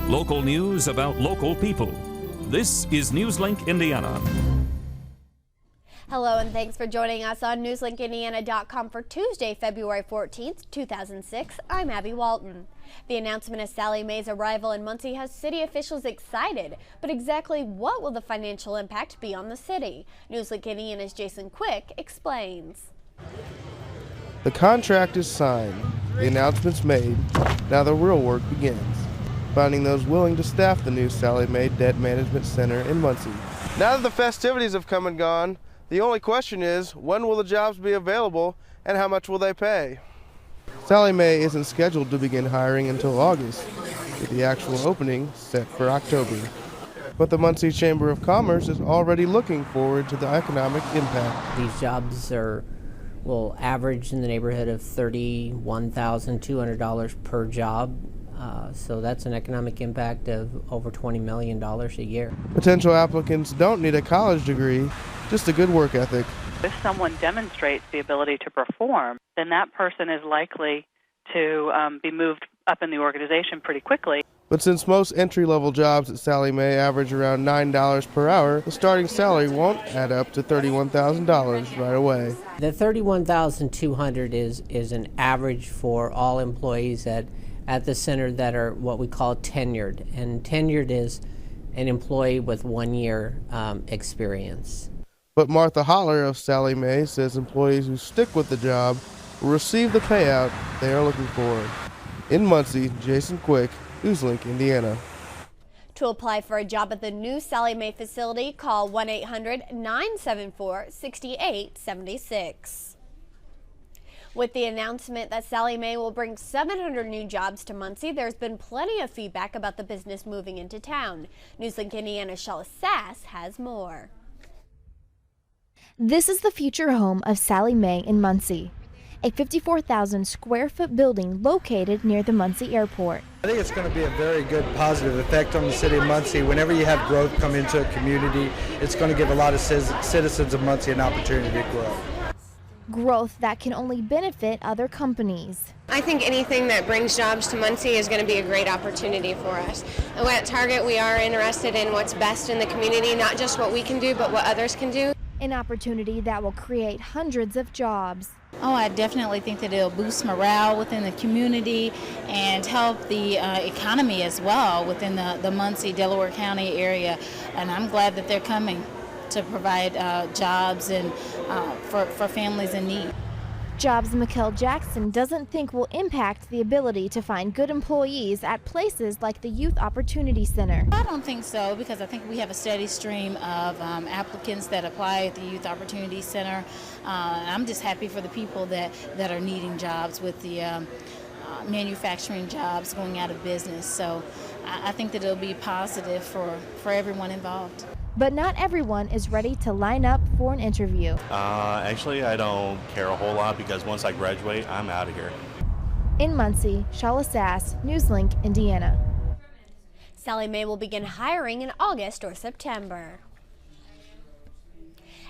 Local news about local people. This is Newslink Indiana. Hello and thanks for joining us on NewslinkIndiana.com for Tuesday, February 14th, 2006. I'm Abby Walton. The announcement of Sallie Mae's arrival in Muncie has city officials excited, but exactly what will the financial impact be on the city? Newslink Indiana's Jason Quick explains. The contract is signed, the announcement's made, now the real work begins. Finding those willing to staff the new Sallie Mae Debt Management Center in Muncie. Now that the festivities have come and gone, the only question is, when will the jobs be available and how much will they pay? Sallie Mae isn't scheduled to begin hiring until August, with the actual opening set for October. But the Muncie Chamber of Commerce is already looking forward to the economic impact. These jobs will average in the neighborhood of $31,200 per job. So that's an economic impact of over $20 million a year. Potential applicants don't need a college degree, just a good work ethic. If someone demonstrates the ability to perform, then that person is likely to be moved up in the organization pretty quickly. But since most entry-level jobs at Sallie Mae average around $9 per hour, the starting salary won't add up to $31,000 right away. The $31,200 is an average for all employees at the center that are what we call tenured. And tenured is an employee with 1 year experience. But Martha Holler of Sallie Mae says employees who stick with the job will receive the payout they are looking for. In Muncie, Jason Quick, Newslink, Indiana. To apply for a job at the new Sallie Mae facility, call 1-800-974-6876. With the announcement that Sallie Mae will bring 700 new jobs to Muncie, there's been plenty of feedback about the business moving into town. Newslink Indiana's Shella Sass has more. This is the future home of Sallie Mae in Muncie, a 54,000 square foot building located near the Muncie Airport. I think it's going to be a very good positive effect on the city of Muncie. Whenever you have growth come into a community, it's going to give a lot of citizens of Muncie an opportunity to grow. Growth that can only benefit other companies. I think anything that brings jobs to Muncie is going to be a great opportunity for us. At Target, we are interested in what's best in the community, not just what we can do, but what others can do. An opportunity that will create hundreds of jobs. Oh, I definitely think that it'll boost morale within the community and help the economy as well within the Muncie, Delaware County area. And I'm glad that they're coming to provide jobs and for families in need. Jobs Mikkel Jackson doesn't think will impact the ability to find good employees at places like the Youth Opportunity Center. I don't think so, because I think we have a steady stream of applicants that apply at the Youth Opportunity Center. I'm just happy for the people that are needing jobs with the manufacturing jobs going out of business. So I think that it'll be positive for everyone involved. But not everyone is ready to line up for an interview. Actually, I don't care a whole lot because once I graduate, I'm out of here. In Muncie, Shella Sass, Newslink, Indiana. Sallie Mae will begin hiring in August or September.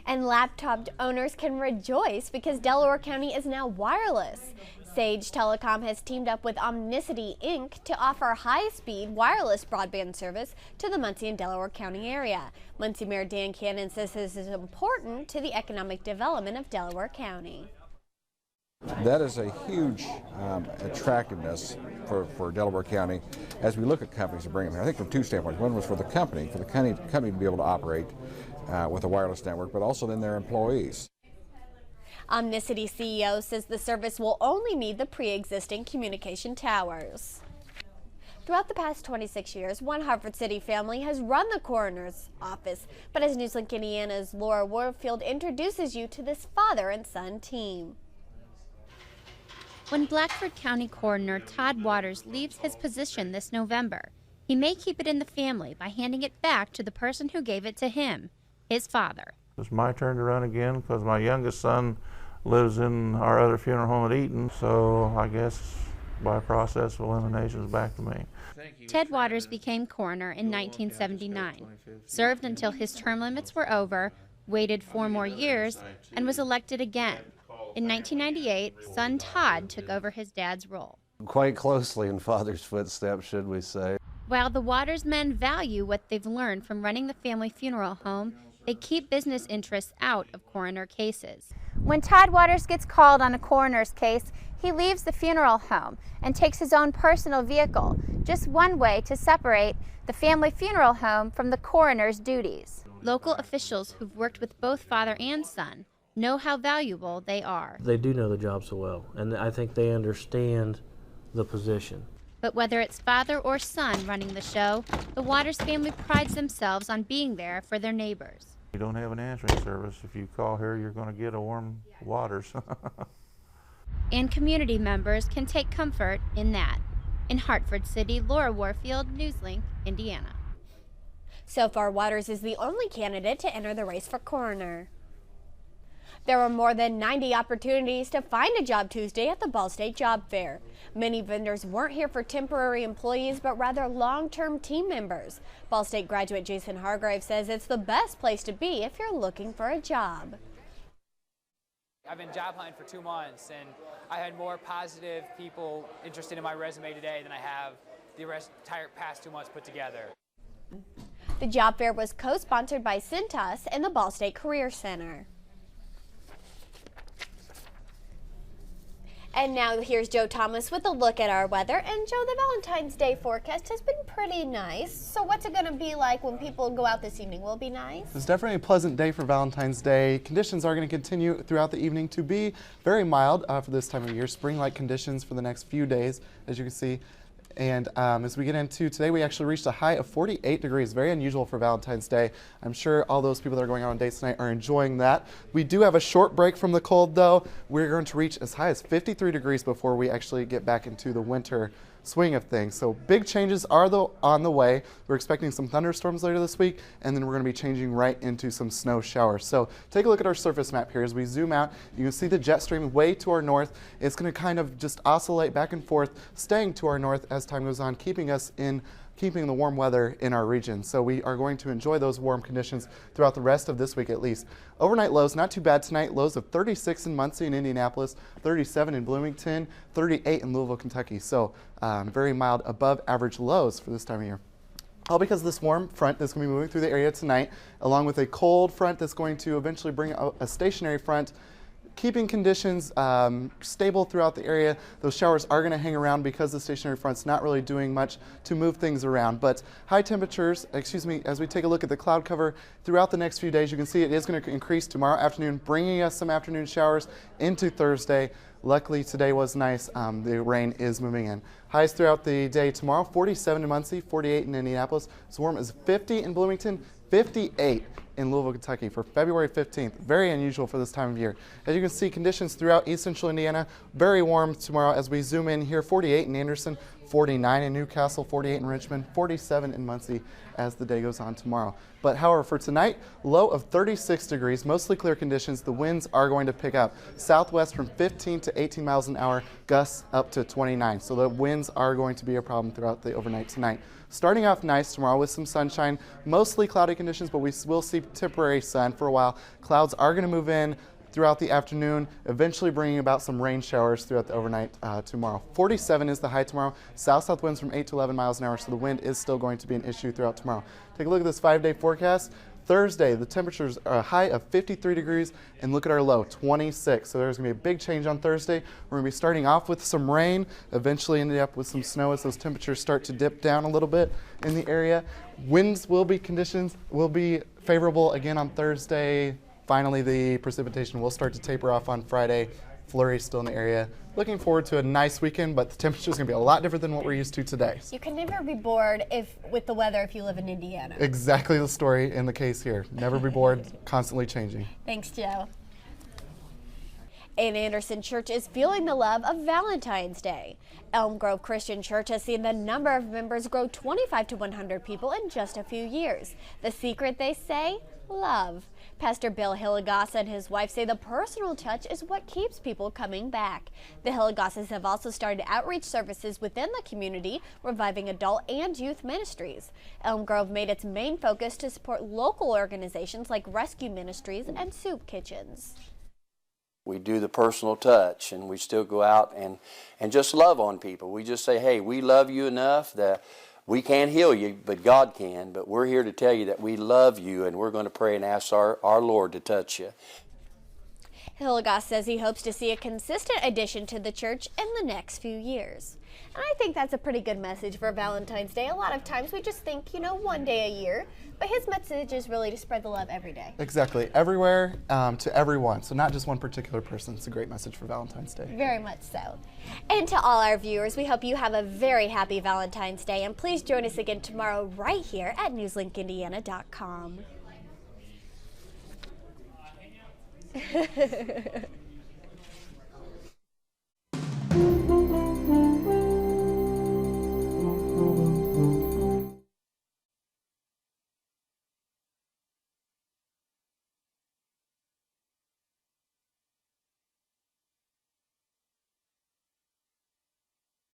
And laptop owners can rejoice because Delaware County is now wireless. Sage Telecom has teamed up with Omnicity, Inc. to offer high-speed wireless broadband service to the Muncie and Delaware County area. Muncie Mayor Dan Cannon says this is important to the economic development of Delaware County. That is a huge attractiveness for Delaware County as we look at companies to bring them here. I think from two standpoints. One was for the company to be able to operate with a wireless network, but also then their employees. Omnicity CEO says the service will only need the pre-existing communication towers. Throughout the past 26 years, one Hartford City family has run the coroner's office. But as Newslink Indiana's Laura Warfield introduces you to this father and son team. When Blackford County Coroner Todd Waters leaves his position this November, he may keep it in the family by handing it back to the person who gave it to him, his father. It's my turn to run again because my youngest son lives in our other funeral home at Eaton, so I guess by process of elimination it's back to me. Ted Waters became coroner in 1979, served until his term limits were over, waited 4 more years, and was elected again. In 1998, son Todd took over his dad's role. Quite closely in father's footsteps, should we say. While the Waters men value what they've learned from running the family funeral home, they keep business interests out of coroner cases. When Todd Waters gets called on a coroner's case, he leaves the funeral home and takes his own personal vehicle, just one way to separate the family funeral home from the coroner's duties. Local officials who've worked with both father and son know how valuable they are. They do know the job so well, and I think they understand the position. But whether it's father or son running the show, the Waters family prides themselves on being there for their neighbors. You don't have an answering service. If you call here, you're going to get a warm Waters. And community members can take comfort in that. In Hartford City, Laura Warfield, Newslink, Indiana. So far, Waters is the only candidate to enter the race for coroner. There were more than 90 opportunities to find a job Tuesday at the Ball State Job Fair. Many vendors weren't here for temporary employees, but rather long-term team members. Ball State graduate Jason Hargrave says it's the best place to be if you're looking for a job. I've been job hunting for 2 months, and I had more positive people interested in my resume today than I have the entire past 2 months put together. The job fair was co-sponsored by Cintas and the Ball State Career Center. And now here's Joe Thomas with a look at our weather. And Joe, the Valentine's Day forecast has been pretty nice. So what's it going to be like when people go out this evening? Will it be nice? It's definitely a pleasant day for Valentine's Day. Conditions are going to continue throughout the evening to be very mild for this time of year. Spring-like conditions for the next few days, as you can see. And as we get into today, we actually reached a high of 48 degrees, very unusual for Valentine's Day. I'm sure all those people that are going out on dates tonight are enjoying that. We do have a short break from the cold, though. We're going to reach as high as 53 degrees before we actually get back into the winter swing of things. So big changes are on the way. We're expecting some thunderstorms later this week, and then we're going to be changing right into some snow showers. So take a look at our surface map here. As we zoom out, you can see the jet stream way to our north. It's going to kind of just oscillate back and forth, staying to our north as time goes on, keeping the warm weather in our region. So we are going to enjoy those warm conditions throughout the rest of this week at least. Overnight lows, not too bad tonight. Lows of 36 in Muncie and Indianapolis, 37 in Bloomington, 38 in Louisville, Kentucky. So very mild, above average lows for this time of year. All because of this warm front that's going to be moving through the area tonight, along with a cold front that's going to eventually bring a stationary front, keeping conditions stable throughout the area. Those showers are going to hang around because the stationary front's not really doing much to move things around. But high temperatures, as we take a look at the cloud cover throughout the next few days, you can see it is going to increase tomorrow afternoon, bringing us some afternoon showers into Thursday. Luckily, today was nice. The rain is moving in. Highs throughout the day tomorrow, 47 in Muncie, 48 in Indianapolis, as warm as 50 in Bloomington, 58 in Louisville, Kentucky for February 15th. Very unusual for this time of year. As you can see, conditions throughout East Central Indiana, very warm tomorrow as we zoom in here, 48 in Anderson, 49 in Newcastle, 48 in Richmond, 47 in Muncie as the day goes on tomorrow. But however, for tonight, low of 36 degrees, mostly clear conditions. The winds are going to pick up. Southwest from 15 to 18 miles an hour, gusts up to 29. So the winds are going to be a problem throughout the overnight tonight. Starting off nice tomorrow with some sunshine, mostly cloudy conditions, but we will see temporary sun for a while. Clouds are going to move in throughout the afternoon, eventually bringing about some rain showers throughout the overnight tomorrow. 47 is the high tomorrow. South-south winds from 8 to 11 miles an hour, so the wind is still going to be an issue throughout tomorrow. Take a look at this 5-day forecast. Thursday, the temperatures are a high of 53 degrees, and look at our low, 26. So there's going to be a big change on Thursday. We're going to be starting off with some rain, eventually ending up with some snow as those temperatures start to dip down a little bit in the area. Conditions will be favorable again on Thursday. Finally, the precipitation will start to taper off on Friday. Flurries still in the area. Looking forward to a nice weekend, but the temperature is going to be a lot different than what we're used to today. You can never be bored with the weather if you live in Indiana. Exactly the story in the case here. Never be bored, constantly changing. Thanks, Joe. An Anderson Church is feeling the love of Valentine's Day. Elm Grove Christian Church has seen the number of members grow 25 to 100 people in just a few years. The secret, they say, love. Pastor Bill Hilligoss and his wife say the personal touch is what keeps people coming back. The Hilligosses have also started outreach services within the community, reviving adult and youth ministries. Elm Grove made its main focus to support local organizations like rescue ministries and soup kitchens. We do the personal touch, and we still go out and just love on people. We just say, hey, we love you enough that We can't heal you, but God can. But we're here to tell you that we love you, and we're going to pray and ask our Lord to touch you. Hilligoss says he hopes to see a consistent addition to the church in the next few years. And I think that's a pretty good message for Valentine's Day. A lot of times we just think, one day a year, but his message is really to spread the love every day. Exactly. Everywhere, to everyone. So not just one particular person. It's a great message for Valentine's Day. Very much so. And to all our viewers, we hope you have a very happy Valentine's Day. And please join us again tomorrow right here at newslinkindiana.com.